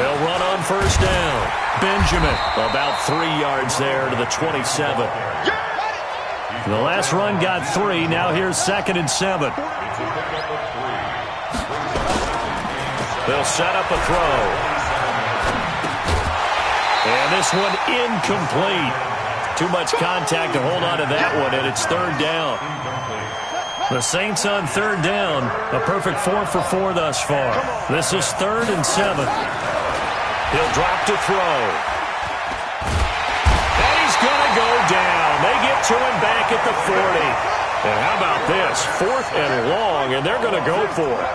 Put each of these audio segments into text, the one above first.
They'll run on first down. Benjamin, about 3 yards there to the 27. The last run got 3. Now here's 2nd and 7. They'll set up a throw. And this one incomplete. Too much contact to hold on to that one, and it's 3rd down. The Saints on 3rd down. A perfect 4 for 4 thus far. This is 3rd and 7. He'll drop to throw. And he's going to go down. They get to him back at the 40. And how about this? 4th and long, and they're going to go for it.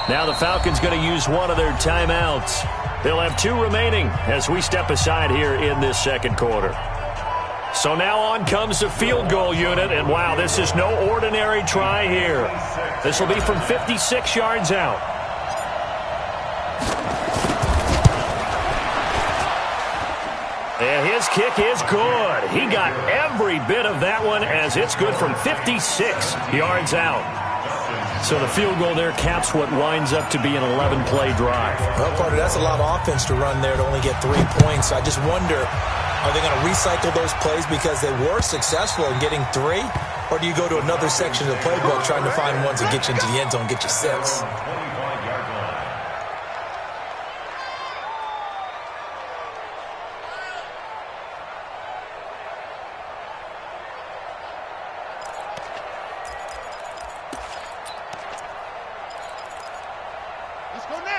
Now the Falcons going to use one of their timeouts. They'll have 2 remaining as we step aside here in this 2nd quarter. So now on comes the field goal unit, and wow, this is no ordinary try here. This will be from 56 yards out. And his kick is good. He got every bit of that one as it's good from 56 yards out. So the field goal there caps what winds up to be an 11-play drive. Well, partner, that's a lot of offense to run there to only get 3 points. I just wonder, are they going to recycle those plays because they were successful in getting 3? Or do you go to another section of the playbook trying to find ones that get you into the end zone and get you 6?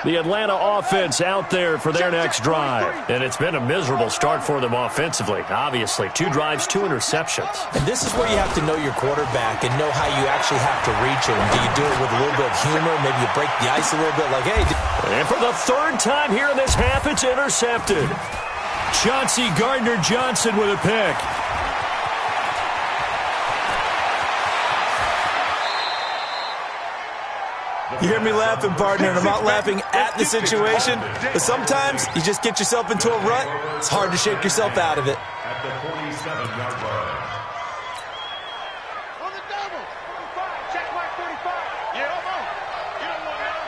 The Atlanta offense out there for their next drive. And it's been a miserable start for them offensively. Obviously, 2 drives, 2 interceptions. And this is where you have to know your quarterback and know how you actually have to reach him. Do you do it with a little bit of humor? Maybe you break the ice a little bit like, hey. And for the 3rd time here in this half, it's intercepted. Chauncey Gardner-Johnson with a pick. You hear me laughing, partner, and I'm not laughing at the situation, but sometimes you just get yourself into a rut. It's hard to shake yourself out of it. At the 47-yard line. On the double. 45. Check mark 45. Yeah, come on. You don't want that.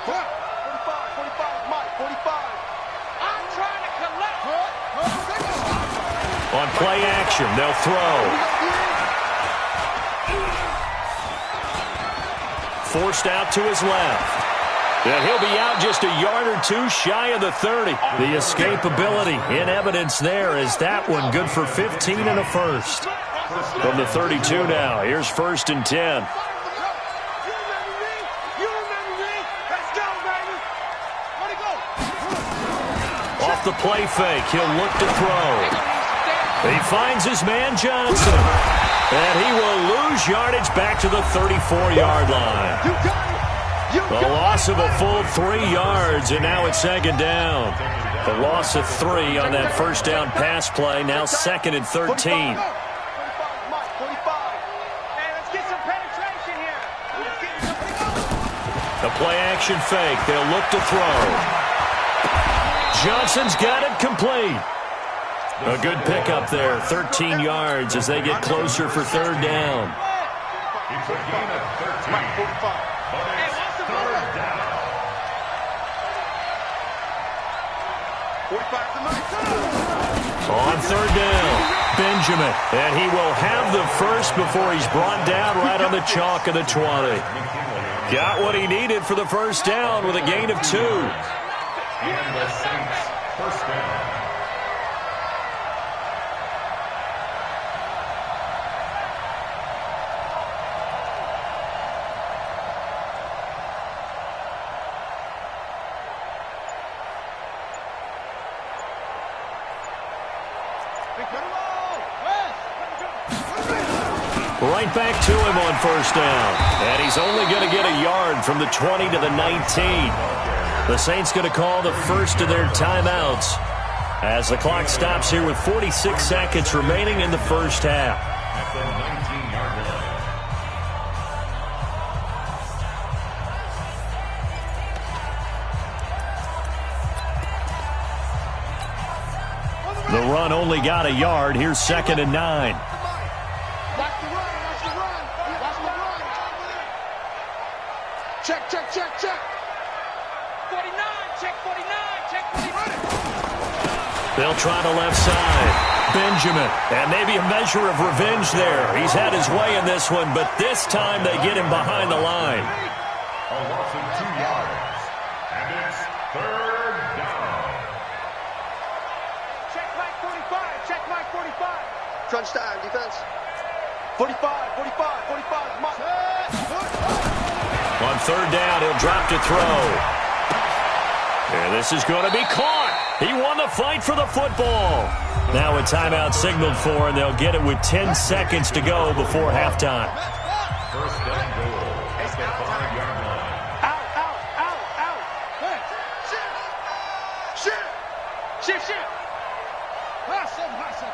45. Mike. 45. I'm trying to collect. On play action, they'll throw. Forced out to his left. And he'll be out just a yard or 2 shy of the 30. The escapability in evidence there is that one good for 15 and a first. From the 32 now, here's 1st and 10. Off the play fake, he'll look to throw. He finds his man Johnson. And he will lose yardage back to the 34-yard line. The loss of a full 3 yards, and now it's 2nd down. The loss of 3 on that first down pass play, now 2nd and 13. The play action fake, they'll look to throw. Johnson's got it complete. A good pickup there, 13 yards as they get closer for 3rd down. It's a gain of 13. But it's 3rd down. 45 On 3rd down, Benjamin. And he will have the first before he's brought down right on the chalk of the 20. Got what he needed for the first down with a gain of 2. And the Saints, first down. Right back to him on first down. And he's only going to get a yard from the 20 to the 19. The Saints going to call the first of their timeouts as the clock stops here with 46 seconds remaining in the first half. At the 19-yard line. The run only got a yard. Here's 2nd and 9. Check, check, check, check. 49, check 49, check 49. They'll try the left side. Benjamin, and maybe a measure of revenge there. He's had his way in this one, but this time they get him behind the line. A loss of 2 yards. And it's 3rd down. Check Mike 45, check Mike 45. Crunch time, defense. 45, 45, 45, Mike. On 3rd down, he'll drop to throw. And this is going to be caught. He won the fight for the football. Now a timeout signaled for, and they'll get it with 10 seconds to go before halftime. 1st down goal at the 5-yard line. Out, out, out, out. Shift. Shift. Shift, shift. Hustle, hustle.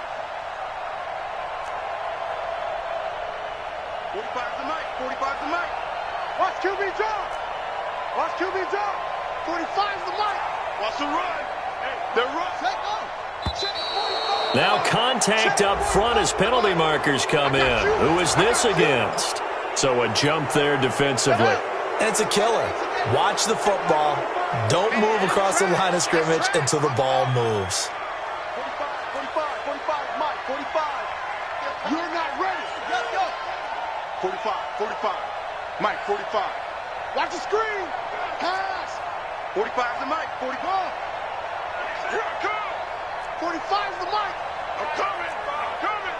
45 to Mike, 45 to Mike. Watch QB draw. Watch QB draw. 45 to Mike. Watch the run. Hey, they're run. Take off. Now contact up front as penalty markers come in. Who is this against? So a jump there defensively. And it's a killer. Watch the football. Don't move across the line of scrimmage until the ball moves. 45, 45, Mike, 45. You're not ready. Let's go. 45, 45. Mike, 45. Watch the screen. Pass. 45 to Mike, 45. Here I come. 45 to Mike. I'm coming. I'm coming.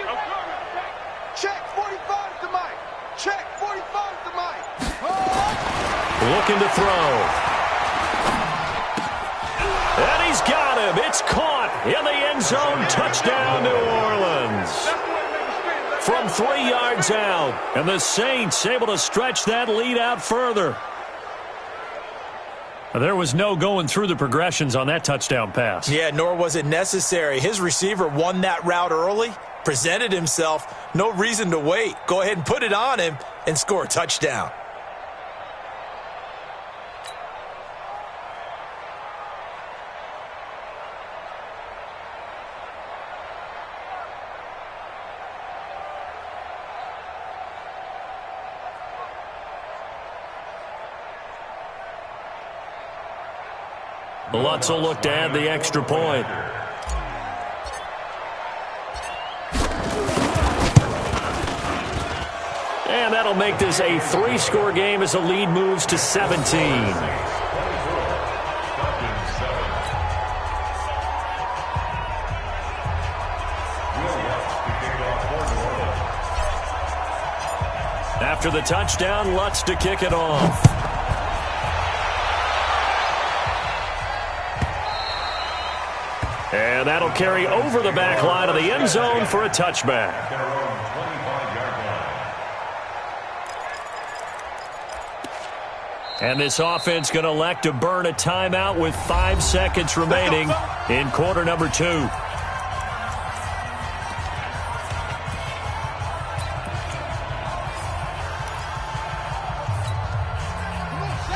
I'm coming. Check 45 to Mike. Check 45 to Mike. Looking to throw. And he's got him. It's caught in the end zone. Touchdown, New Orleans. From 3 yards out. And the Saints able to stretch that lead out further. There was no going through the progressions on that touchdown pass. Yeah, nor was it necessary. His receiver won that route early, presented himself. No reason to wait. Go ahead and put it on him and score a touchdown. Lutz will look to add the extra point. And that'll make this a 3-score game as the lead moves to 17. After the touchdown, Lutz to kick it off. And that'll carry over the back line of the end zone for a touchback. And this offense going to elect to burn a timeout with 5 seconds remaining in quarter number 2.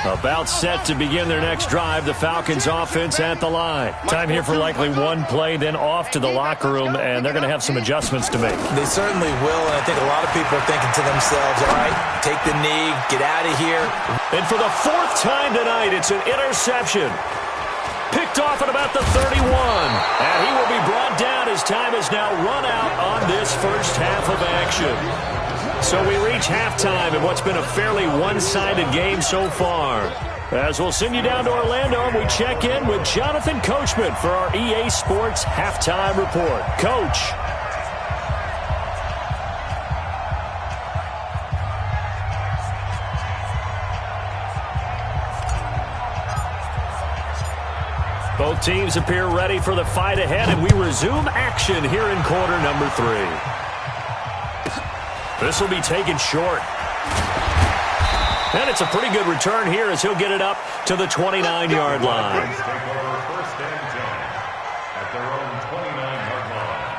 About set to begin their next drive, the Falcons offense at the line. Time here for likely one play, then off to the locker room, and they're going to have some adjustments to make. They certainly will, and I think a lot of people are thinking to themselves, all right, take the knee, get out of here. And for the 4th time tonight, it's an interception. Picked off at about the 31. And he will be brought down as time has now run out on this first half of action. So we reach halftime in what's been a fairly one-sided game so far. As we'll send you down to Orlando, and we check in with Jonathan Coachman for our EA Sports Halftime Report. Coach. Both teams appear ready for the fight ahead, and we resume action here in quarter number 3. This will be taken short. And it's a pretty good return here as he'll get it up to the 29-yard line. Take over 1st and 10 at their own 29-yard line.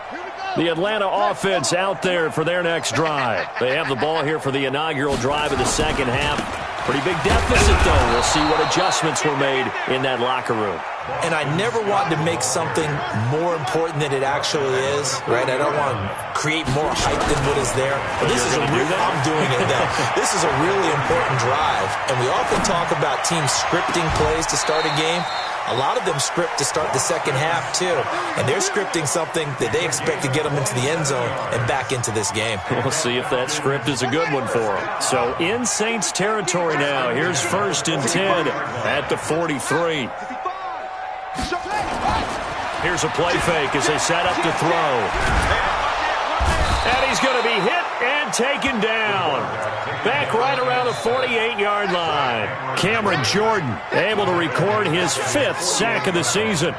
Here we go. The Atlanta offense out there for their next drive. They have the ball here for the inaugural drive of the second half. Pretty big deficit, though. We'll see what adjustments were made in that locker room. And I never want to make something more important than it actually is, right? I don't want to create more hype than what is there. But this is a real, I'm doing it now. This is a really important drive. And we often talk about teams scripting plays to start a game. A lot of them script to start the second half, too. And they're scripting something that they expect to get them into the end zone and back into this game. We'll see if that script is a good one for them. So in Saints territory now. Here's 1st and 10 at the 43. Here's a play fake as they set up to throw. And he's going to be hit and taken down. Back right around the 48-yard line. Cameron Jordan able to record his 5th sack of the season.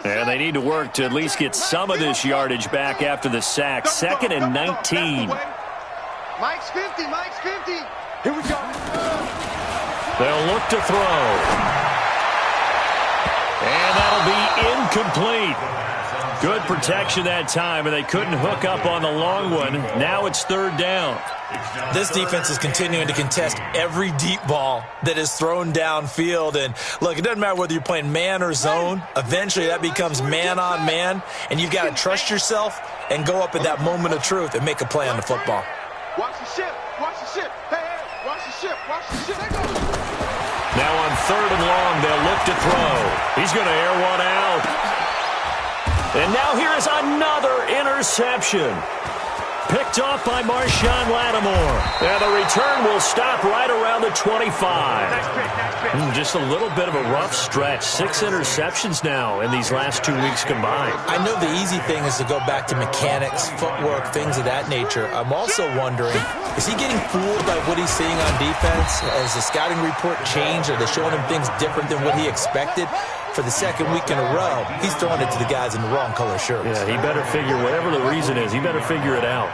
And they need to work to at least get some of this yardage back after the sack. 2nd and 19. Mike's 50, Mike's 50. Here we go. They'll look to throw. And that'll be incomplete. Good protection that time, and they couldn't hook up on the long one. Now it's 3rd down. This defense is continuing to contest every deep ball that is thrown downfield. And, look, it doesn't matter whether you're playing man or zone. Eventually that becomes man on man, and you've got to trust yourself and go up at that moment of truth and make a play on the football. Watch the ship. Watch the ship. Hey, hey, watch the ship. Watch the ship. Now on 3rd and long, they'll look to throw. He's going to air one out. And now here is another interception. Picked off by Marshawn Lattimore. And the return will stop right around the 25. Just a little bit of a rough stretch. 6 interceptions now in these last 2 weeks combined. I know the easy thing is to go back to mechanics, footwork, things of that nature. I'm also wondering, is he getting fooled by what he's seeing on defense? Has the scouting report changed? Are they showing him things different than what he expected? For the 2nd week in a row, he's throwing it to the guys in the wrong color shirts. Yeah, he better figure, whatever the reason is, he better figure it out.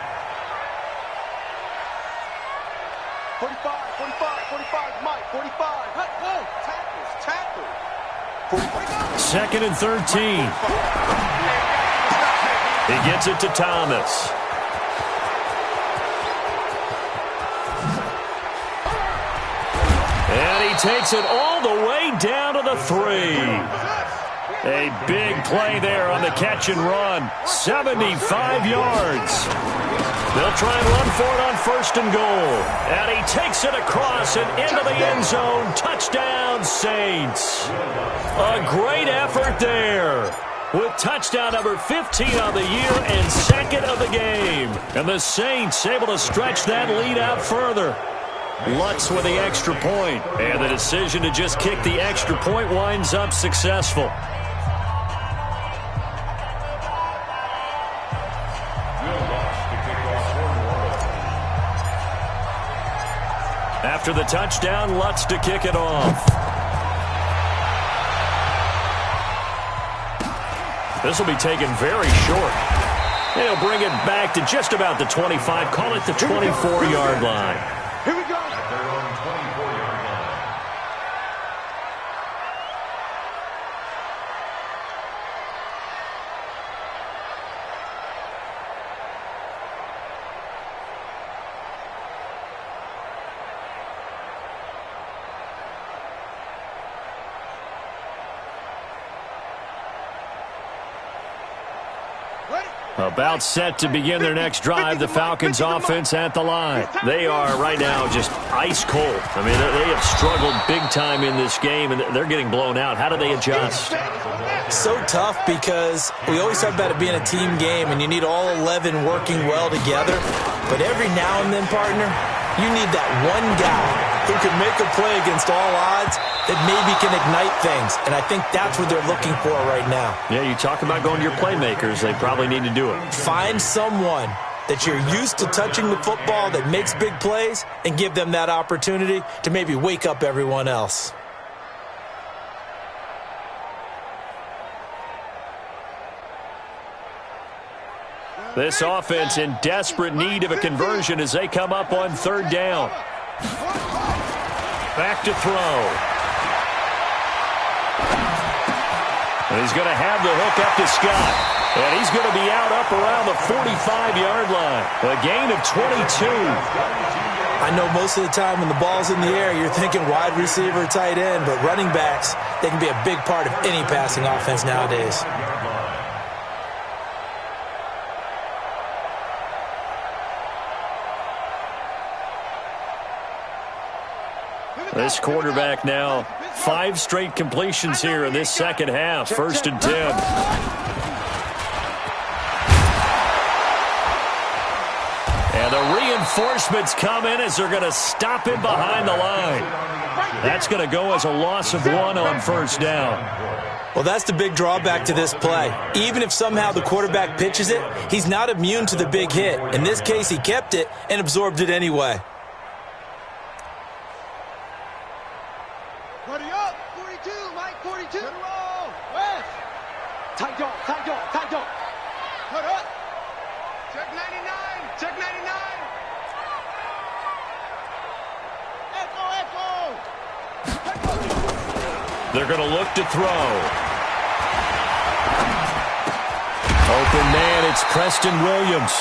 45, 45, Mike, 45. Hey, tackles. 2nd and 13. He gets it to Thomas. And he takes it all the way down to the 3. A big play there on the catch and run. 75 yards. They'll try and run for it on 1st and goal. And he takes it across and into the end zone. Touchdown, Saints. A great effort there, with touchdown number 15 on the year and 2nd of the game. And the Saints able to stretch that lead out further. Lutz with the extra point. And the decision to just kick the extra point winds up successful. After the touchdown, Lutz to kick it off. This will be taken very short. They'll bring it back to just about the 25. Call it the 24-yard line. Here we go. About set to begin their next drive, the Falcons offense at the line. They are right now just ice cold. I mean, they have struggled big time in this game, and they're getting blown out. How do they adjust? So tough, because we always talk about it being a team game, and you need all 11 working well together. But every now and then, partner, you need that one guy who can make a play against all odds that maybe can ignite things. And I think that's what they're looking for right now. Yeah, you talk about going to your playmakers. They probably need to do it. Find someone that you're used to touching the football that makes big plays and give them that opportunity to maybe wake up everyone else. This offense in desperate need of a conversion as they come up on 3rd down. Back to throw. And he's going to have the hook up to Scott. And he's going to be out up around the 45-yard line. A gain of 22. I know most of the time when the ball's in the air, you're thinking wide receiver, tight end, but running backs, they can be a big part of any passing offense nowadays. This quarterback now, 5 straight completions here in this second half. 1st and 10. And the reinforcements come in as they're going to stop him behind the line. That's going to go as a loss of 1 on 1st down. Well, that's the big drawback to this play. Even if somehow the quarterback pitches it, he's not immune to the big hit. In this case, he kept it and absorbed it anyway. They're going to look to throw. Open man, it's Preston Williams.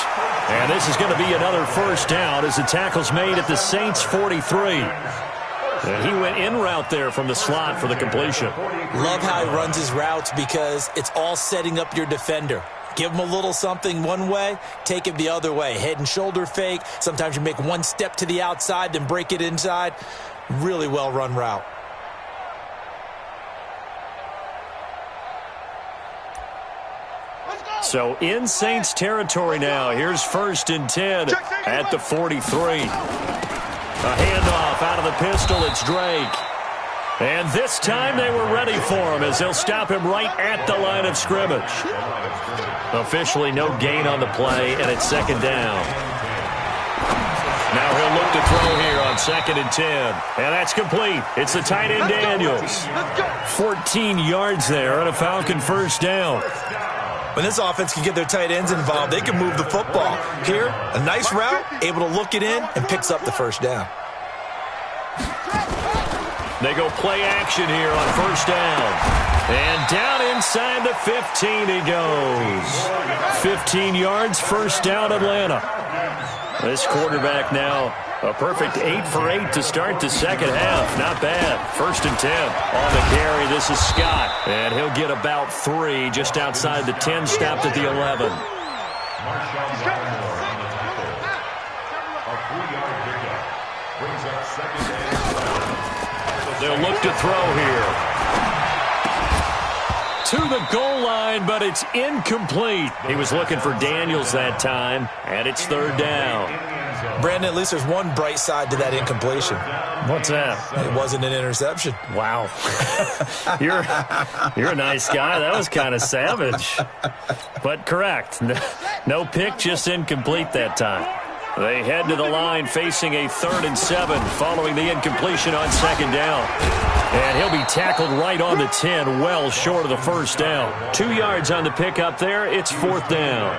And this is going to be another 1st down as the tackle's made at the Saints' 43. And he went in route there from the slot for the completion. Love how he runs his routes because it's all setting up your defender. Give him a little something one way, take him the other way. Head and shoulder fake. Sometimes you make one step to the outside, then break it inside. Really well-run route. So in Saints territory now. Here's 1st and 10 at the 43. A handoff out of the pistol. It's Drake. And this time they were ready for him as they'll stop him right at the line of scrimmage. Officially no gain on the play, and it's 2nd down. Now he'll look to throw here on 2nd and 10. And that's complete. It's the tight end Daniels. 14 yards there on a Falcon 1st down. When this offense can get their tight ends involved, they can move the football. Here, a nice route, able to look it in, and picks up the 1st down. They go play action here on 1st down. And down inside the 15 he goes. 15 yards, 1st down Atlanta. This quarterback now a perfect 8 for 8 to start the second half. Not bad. 1st and 10. On the carry, this is Scott. And he'll get about 3 just outside the 10, stopped at the 11. They'll look to throw here. To the goal line, but it's incomplete. He was looking for Daniels that time, and it's 3rd down. Brandon, at least there's one bright side to that incompletion. What's that? It wasn't an interception. Wow. You're a nice guy. That was kind of savage. But correct. No pick, just incomplete that time. They head to the line facing a 3rd and 7 following the incompletion on 2nd down. And he'll be tackled right on the 10, well short of the 1st down. 2 yards on the pickup there. It's 4th down.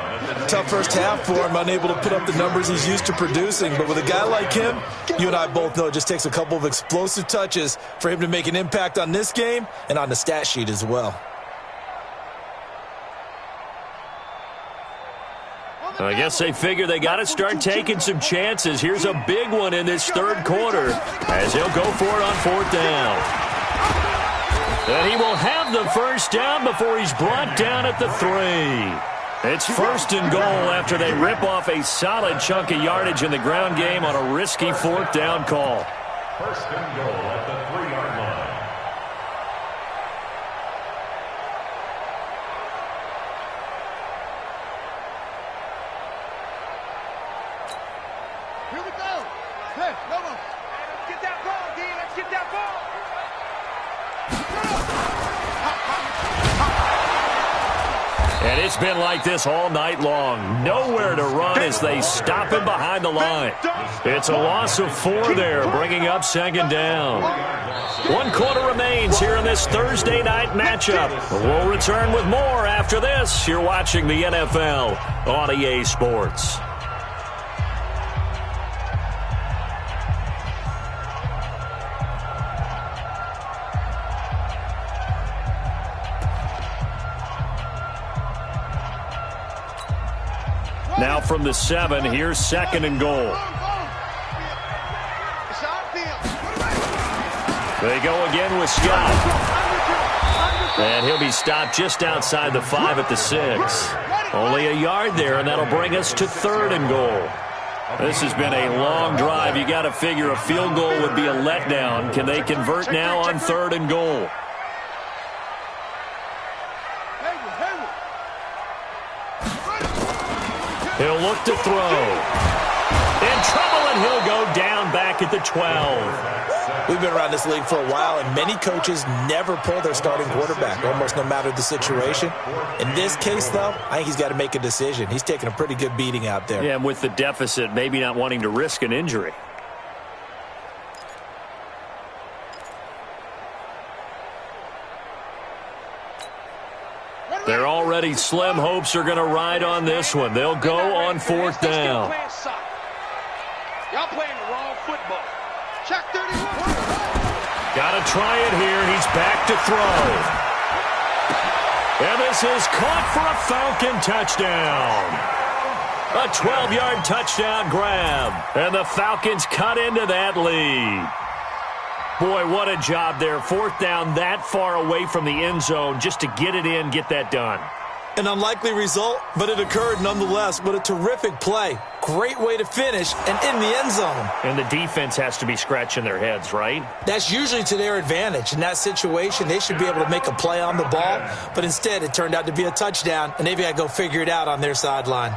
Tough first half for him, unable to put up the numbers he's used to producing. But with a guy like him, you and I both know it just takes a couple of explosive touches for him to make an impact on this game and on the stat sheet as well. I guess they figure they got to start taking some chances. Here's a big one in this 3rd quarter as he'll go for it on 4th down. And he will have the 1st down before he's brought down at the 3. It's 1st and goal after they rip off a solid chunk of yardage in the ground game on a risky 4th down call. 1st and goal at the 3-yard line. And it's been like this all night long. Nowhere to run as they stop him behind the line. It's a loss of 4 there, bringing up 2nd down. 1 quarter remains here in this Thursday night matchup. We'll return with more after this. You're watching the NFL on EA Sports. Now from the 7, here's 2nd and goal. They go again with Scott. And he'll be stopped just outside the 5 at the 6. Only a yard there, and that'll bring us to 3rd and goal. This has been a long drive. You got to figure a field goal would be a letdown. Can they convert now on 3rd and goal? He'll look to throw. In trouble, and he'll go down back at the 12. We've been around this league for a while, and many coaches never pull their starting quarterback, almost no matter the situation. In this case, though, I think he's got to make a decision. He's taking a pretty good beating out there. Yeah, and with the deficit, maybe not wanting to risk an injury. They're already slim hopes are going to ride on this one. They'll go on 4th down. Y'all playing the wrong football. Check 31. Got to try it here. He's back to throw. And this is caught for a Falcon touchdown. A 12-yard touchdown grab. And the Falcons cut into that lead. Boy, what a job there. 4th down that far away from the end zone just to get it in, get that done. An unlikely result, but it occurred nonetheless. But a terrific play. Great way to finish and in the end zone. And the defense has to be scratching their heads, right? That's usually to their advantage. In that situation, they should be able to make a play on the ball. But instead, it turned out to be a touchdown, and they've got to go figure it out on their sideline.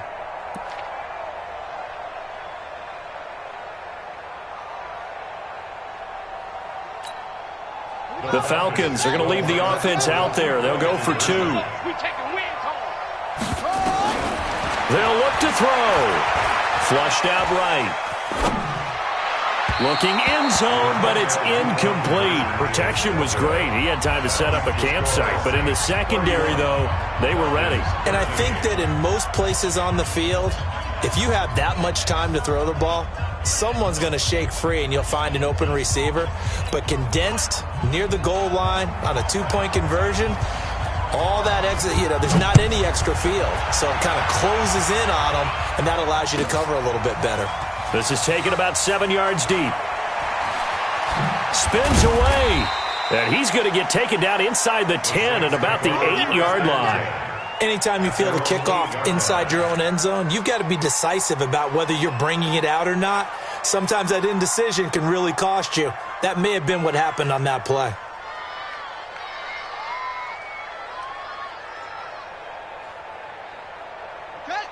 The Falcons are going to leave the offense out there. They'll go for 2. They'll look to throw. Flushed out right. Looking end zone, but it's incomplete. Protection was great. He had time to set up a campsite. But in the secondary, though, they were ready. And I think that in most places on the field, if you have that much time to throw the ball, someone's going to shake free and you'll find an open receiver. But condensed near the goal line on a 2-point conversion, all that exit, there's not any extra field. So it kind of closes in on them, and that allows you to cover a little bit better. This is taken about 7 yards deep. Spins away. And he's going to get taken down inside the 10 at about the 8-yard line. Anytime you feel the kickoff inside your own end zone, you've got to be decisive about whether you're bringing it out or not. Sometimes that indecision can really cost you. That may have been what happened on that play.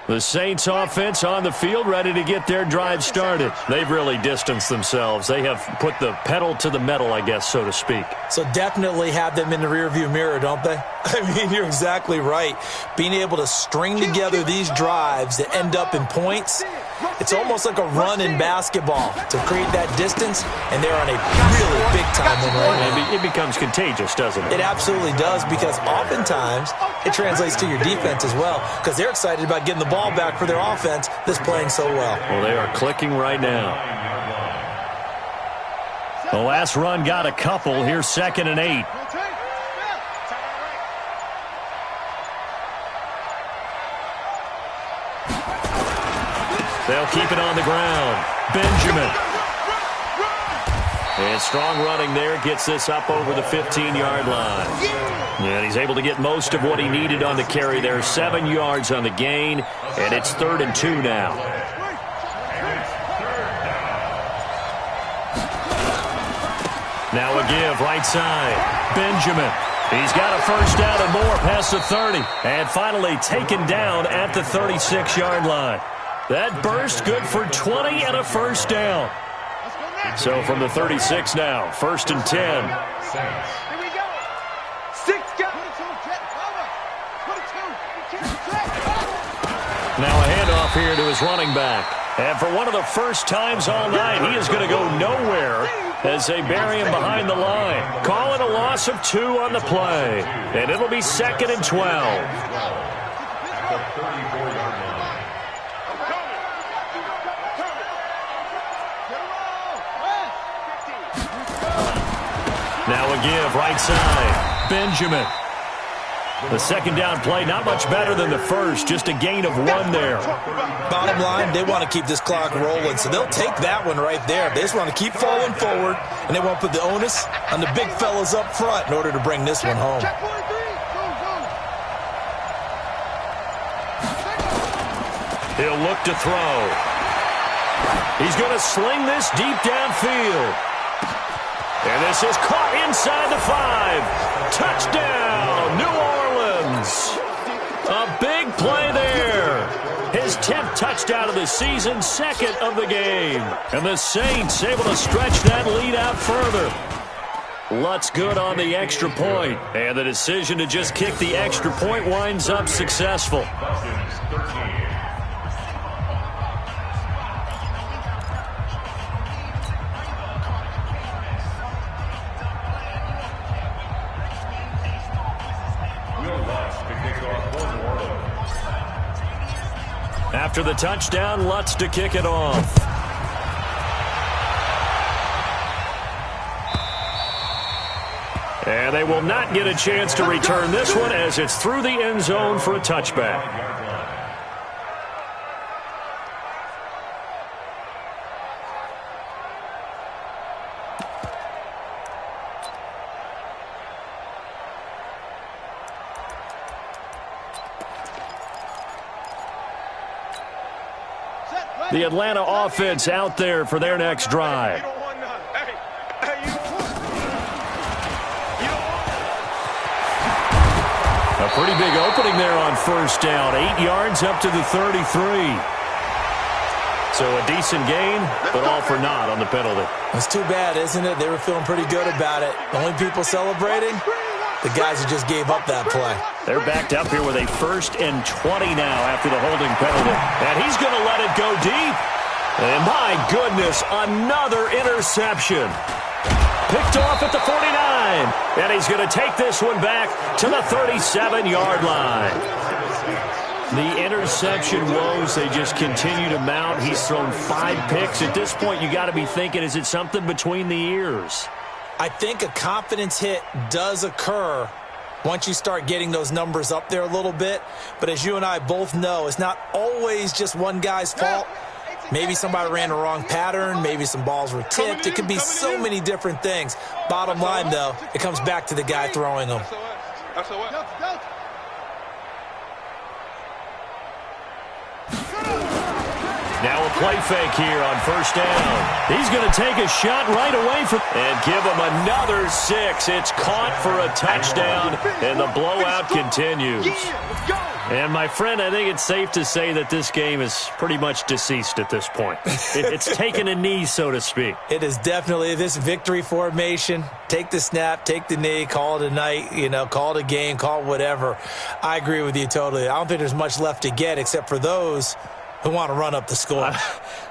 The Saints offense on the field, ready to get their drive started. They've really distanced themselves. They have put the pedal to the metal, I guess, so to speak. So definitely have them in the rearview mirror, don't they? I mean, you're exactly right. Being able to string together these drives that end up in points, it's almost like a run in basketball to create that distance, and they're on a really big-time win right now. It becomes contagious, doesn't it? It absolutely does, because oftentimes it translates to your defense as well, because they're excited about getting the ball back for their offense that's playing so well. Well, they are clicking right now. The last run got a couple. Here's 2nd and 8. They'll keep it on the ground. Benjamin. And strong running there gets this up over the 15-yard line. And he's able to get most of what he needed on the carry there. 7 yards on the gain, and it's 3rd and 2 now. Now a give right side. Benjamin. He's got a first down and more past the 30. And finally taken down at the 36-yard line. That burst good for 20 and a first down. So from the 36 now, 1st and 10. Here we go. 6 guys. Now a handoff here to his running back. And for one of the first times all night, he is going to go nowhere as they bury him behind the line. Call it a loss of 2 on the play. And it'll be 2nd and 12. Now a give right side. Benjamin. The second down play, not much better than the first, just a gain of 1 there. Bottom line, they want to keep this clock rolling, so they'll take that one right there. They just want to keep falling forward, and they want to put the onus on the big fellas up front in order to bring this one home. He'll look to throw. He's going to sling this deep downfield. And this is caught inside the 5. Touchdown, New Orleans. A big play there. His 10th touchdown of the season, 2nd of the game. And the Saints able to stretch that lead out further. Lutz good on the extra point. And the decision to just kick the extra point winds up successful. After the touchdown, Lutz to kick it off. And they will not get a chance to return this one as it's through the end zone for a touchback. The Atlanta offense out there for their next drive. A pretty big opening there on first down. 8 yards up to the 33. So a decent gain, but all for naught on the penalty. It's too bad, isn't it? They were feeling pretty good about it. The only people celebrating, the guys who just gave up that play. They're backed up here with a 1st and 20 now after the holding penalty. And he's going to let it go deep. And my goodness, another interception. Picked off at the 49. And he's going to take this one back to the 37-yard line. The interception woes, they just continue to mount. He's thrown 5 picks. At this point, you got to be thinking, is it something between the ears? I think a confidence hit does occur once you start getting those numbers up there a little bit. But as you and I both know, it's not always just one guy's fault. Maybe somebody ran the wrong pattern. Maybe some balls were tipped. It could be so many different things. Bottom line, though, it comes back to the guy throwing them. Now a play fake here on first down. He's going to take a shot right away from and give him another 6. It's caught for a touchdown, and the blowout continues. And, my friend, I think it's safe to say that this game is pretty much deceased at this point. It's taken a knee, so to speak. It is definitely this victory formation. Take the snap, take the knee, call it a night, call it a game, call it whatever. I agree with you totally. I don't think there's much left to get except for those who want to run up the score.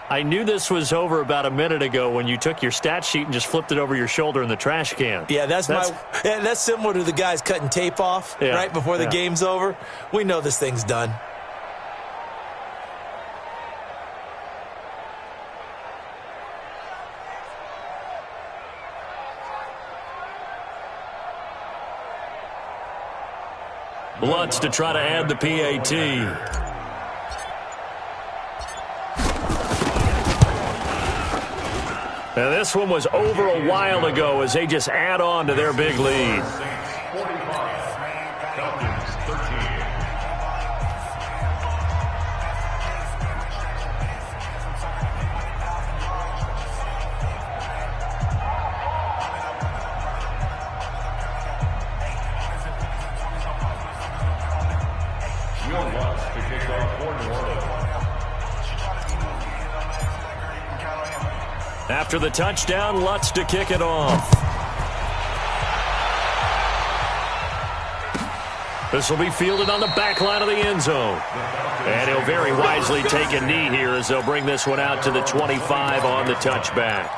I knew this was over about a minute ago when you took your stat sheet and just flipped it over your shoulder in the trash can. Yeah, that's similar to the guys cutting tape off right before the game's over. We know this thing's done. Lutz to try to add the PAT. Now, this one was over a while ago as they just add on to their big lead. After the touchdown, Lutz to kick it off. This will be fielded on the back line of the end zone. And he'll very wisely take a knee here as they'll bring this one out to the 25 on the touchback.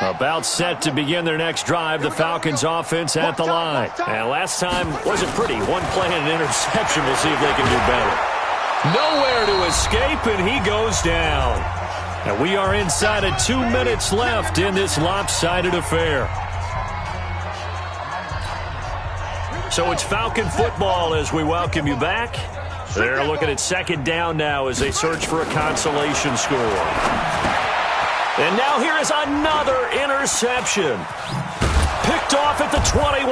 About set to begin their next drive, the Falcons offense at the line. And last time wasn't pretty. One play and an interception. We'll see if they can do better. Nowhere to escape, and he goes down. And we are inside of 2 minutes left in this lopsided affair. So it's Falcon football as we welcome you back. They're looking at second down now as they search for a consolation score. And now here is another interception. Picked off at the 21.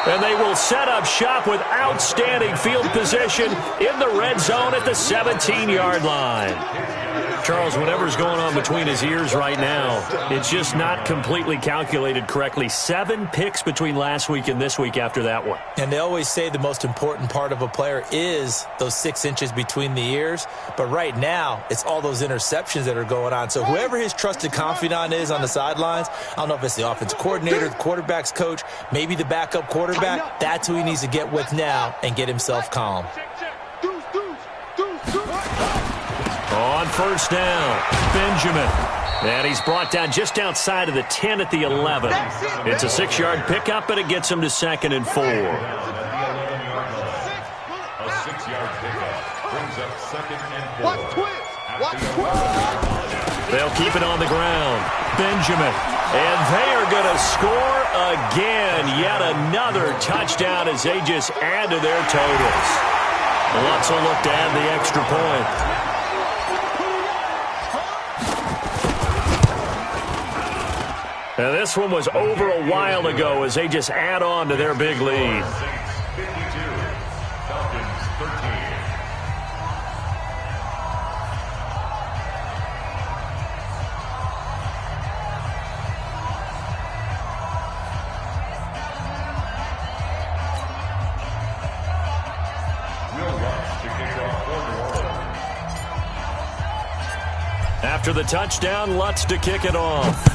And they will set up shop with outstanding field position in the red zone at the 17-yard line. Charles, whatever's going on between his ears right now, it's just not completely calculated correctly. 7 picks between last week and this week after that one. And they always say the most important part of a player is those 6 inches between the ears. But right now, it's all those interceptions that are going on. So whoever his trusted confidant is on the sidelines, I don't know if it's the offense coordinator, the quarterback's coach, maybe the backup quarterback, that's who he needs to get with now and get himself calm. On first down, Benjamin. And he's brought down just outside of the 10 at the 11. It's a 6-yard pickup, and it gets him to 2nd and 4. A 6-yard pickup brings up 2nd and 4. They'll keep it on the ground. Benjamin. And they are going to score again. Yet another touchdown as they just add to their totals. Lutz will look to add the extra point. Now this one was over a while ago as they just add on to their big lead. 52, Falcons 13. Will Lutz to kick off for New Orleans. After the touchdown, Lutz to kick it off.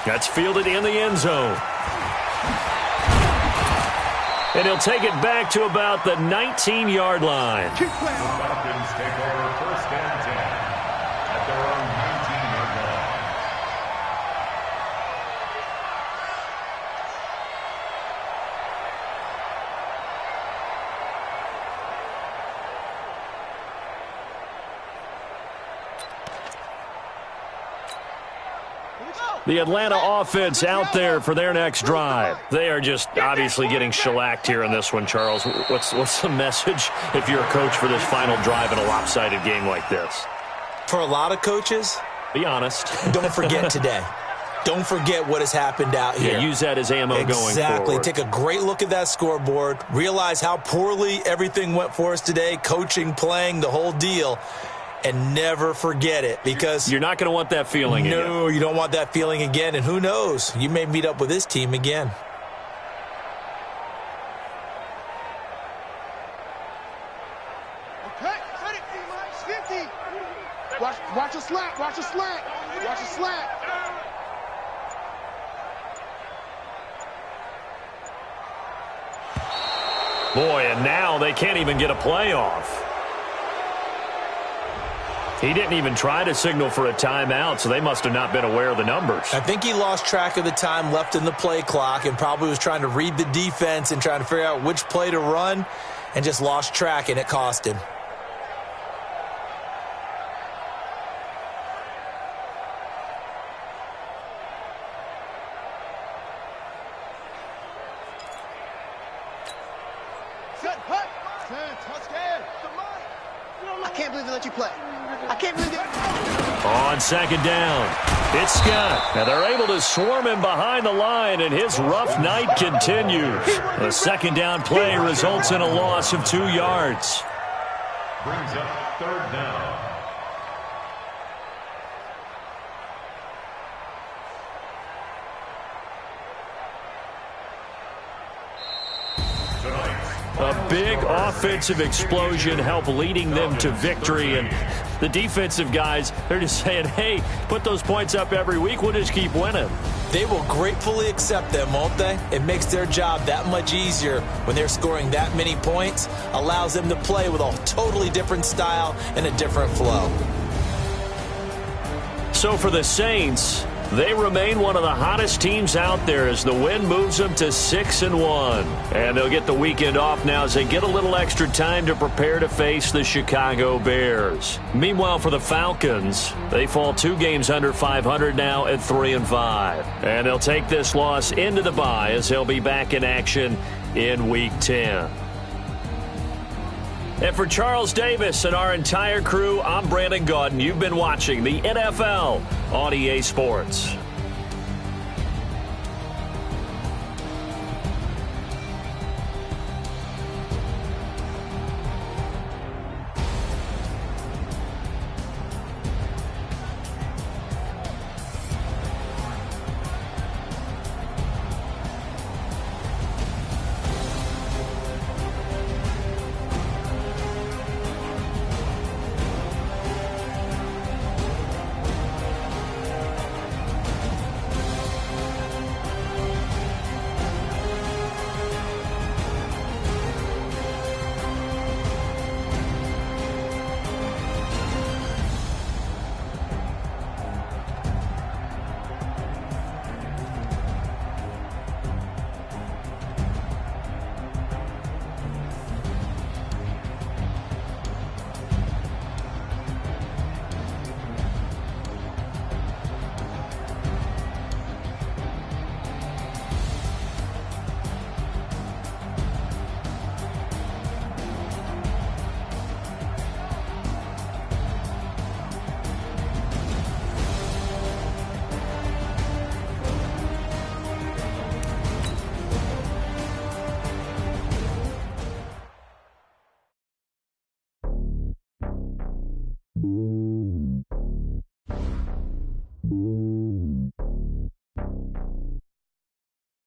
That's fielded in the end zone. And he'll take it back to about the 19-yard line. The Falcons take over 1st and 10 at their own 19-yard line. The Atlanta offense out there for their next drive. They are just obviously getting shellacked here in this one, Charles. What's the message if you're a coach for this final drive in a lopsided game like this? For a lot of coaches, be honest. Don't forget today. Don't forget what has happened out here. Yeah, use that as ammo going forward. Exactly. Take a great look at that scoreboard. Realize how poorly everything went for us today, coaching, playing, the whole deal. And never forget it, because you're not going to want that feeling again. No, you don't want that feeling again. And who knows? You may meet up with this team again. Okay, set it, 50. Watch a slant, watch a slant, watch a slant. Boy, and now they can't even get a play off. He didn't even try to signal for a timeout, so they must have not been aware of the numbers. I think he lost track of the time left in the play clock and probably was trying to read the defense and trying to figure out which play to run and just lost track, and it cost him. I can't believe they let you play. I can't believe it. On 2nd down, it's Scott. Now they're able to swarm him behind the line, and his rough night continues. The 2nd down play results in a loss of 2 yards. Brings up 3rd down. A big offensive explosion helped leading them to victory. And the defensive guys, they're just saying, hey, put those points up every week. We'll just keep winning. They will gratefully accept them, won't they? It makes their job that much easier when they're scoring that many points. Allows them to play with a totally different style and a different flow. So for the Saints, They remain one of the hottest teams out there as the win moves them to 6-1. And they'll get the weekend off now as they get a little extra time to prepare to face the Chicago Bears. Meanwhile, for the Falcons, they fall 2 games under 500 now at 3-5. And they'll take this loss into the bye as they'll be back in action in Week 10. And for Charles Davis and our entire crew, I'm Brandon Gaudin. You've been watching the NFL on EA Sports. you